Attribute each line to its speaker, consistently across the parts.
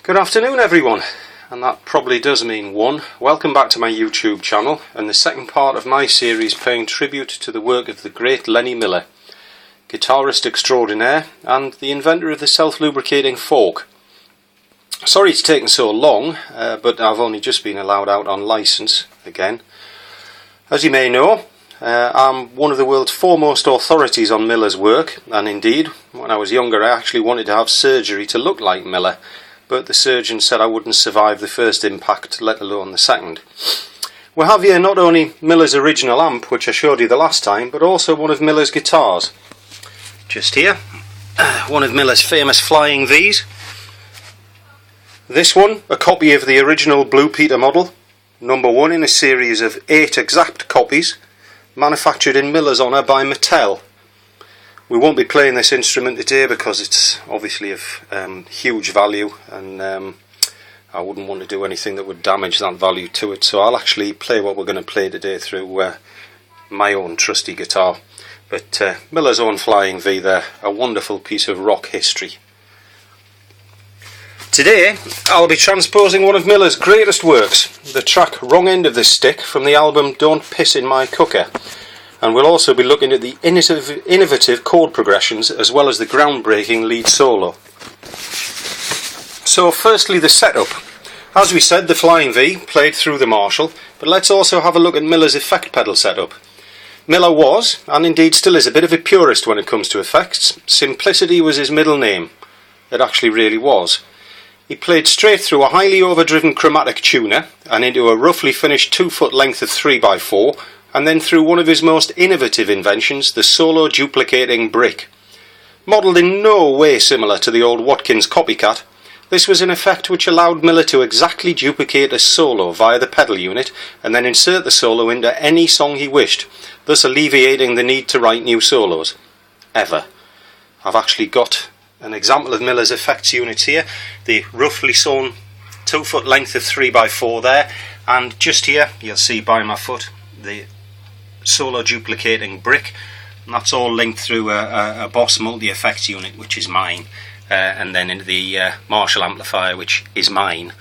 Speaker 1: Good afternoon everyone, and that probably does mean one. Welcome back to my YouTube channel and the second part of my series paying tribute to the work of the great Lenny Miller, guitarist extraordinaire and the inventor of the self-lubricating fork. Sorry it's taken so long, but I've only just been allowed out on licence again. As you may know, I'm one of the world's foremost authorities on Miller's work, and indeed, when I was younger I actually wanted to have surgery to look like Miller, but the surgeon said I wouldn't survive the first impact, let alone the second. We have here not only Miller's original amp, which I showed you the last time, but also one of Miller's guitars. Just here, one of Miller's famous Flying V's. This one, a copy of the original Blue Peter model, number 1 in a series of 8 exact copies, manufactured in Miller's honour by Mattel. We won't be playing this instrument today because it's obviously of huge value, and I wouldn't want to do anything that would damage that value to it, so I'll actually play what we're going to play today through my own trusty guitar. But Miller's own Flying V there, a wonderful piece of rock history. Today I'll be transposing one of Miller's greatest works, the track Wrong End of the Stick from the album Don't Piss in My Cooker, and we'll also be looking at the innovative chord progressions as well as the groundbreaking lead solo. So firstly, the setup. As we said, the Flying V played through the Marshall, but let's also have a look at Miller's effect pedal setup. Miller was, and indeed still is, a bit of a purist when it comes to effects. Simplicity was his middle name. It actually really was. He played straight through a highly overdriven chromatic tuner and into a roughly finished 2-foot length of 3x4, and then through one of his most innovative inventions, the solo duplicating brick. Modelled in no way similar to the old Watkins copycat, this was an effect which allowed Miller to exactly duplicate a solo via the pedal unit and then insert the solo into any song he wished, thus alleviating the need to write new solos. Ever. I've actually got an example of Miller's effects units here, the roughly sewn 2-foot length of 3x4 there, and just here you'll see by my foot the solo duplicating brick, and that's all linked through a Boss multi-effects unit, which is mine, and then into the Marshall amplifier, which is mine.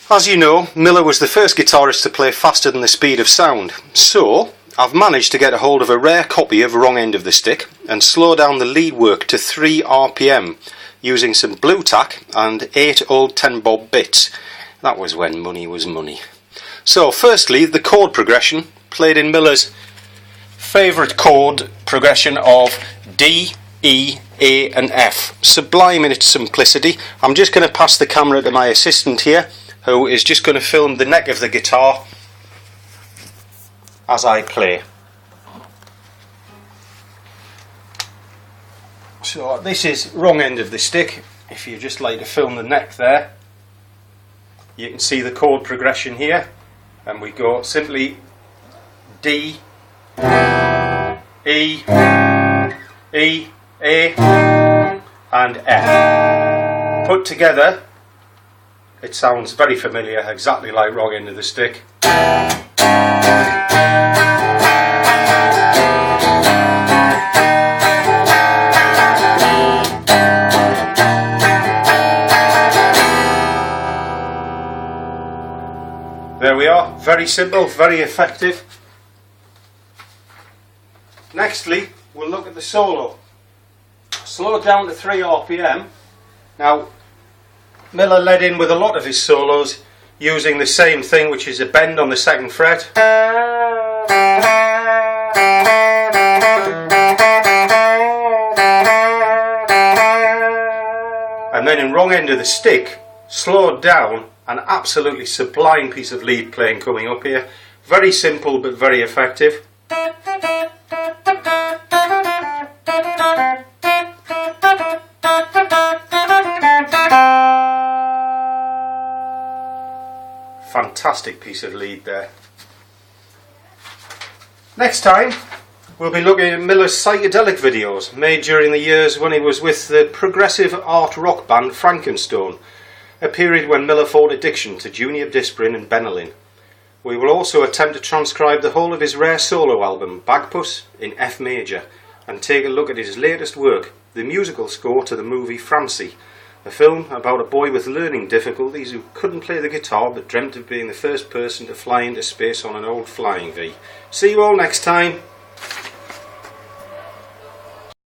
Speaker 1: As you know, Miller was the first guitarist to play faster than the speed of sound, so I've managed to get a hold of a rare copy of Wrong End of the Stick and slow down the lead work to 3 RPM using some blue tack and 8 old 10-bob bits. That was when money was money. So firstly, the chord progression, played in Miller's favourite chord progression of D, E, A and F. Sublime in its simplicity. I'm just going to pass the camera to my assistant here, who is just going to film the neck of the guitar as I play. So this is Wrong End of the Stick. If you just like to film the neck there, you can see the chord progression here, and we go simply D, E, E, A and F. Put together it sounds very familiar, exactly like Wrong End of the Stick. There we are, very simple, very effective. Nextly, we'll look at the solo. Slow it down to 3 RPM. Now, Miller led in with a lot of his solos using the same thing, which is a bend on the 2nd fret. And then in Wrong End of the Stick, slowed down, an absolutely sublime piece of lead playing coming up here. Very simple but very effective. Fantastic piece of lead there. Next time we'll be looking at Miller's psychedelic videos made during the years when he was with the progressive art rock band Frankenstone, a period when Miller fought addiction to Junior Disprin and Benylin. We will also attempt to transcribe the whole of his rare solo album Bagpuss in F major and take a look at his latest work, the musical score to the movie Francie, a film about a boy with learning difficulties who couldn't play the guitar but dreamt of being the first person to fly into space on an old Flying V. See you all next time.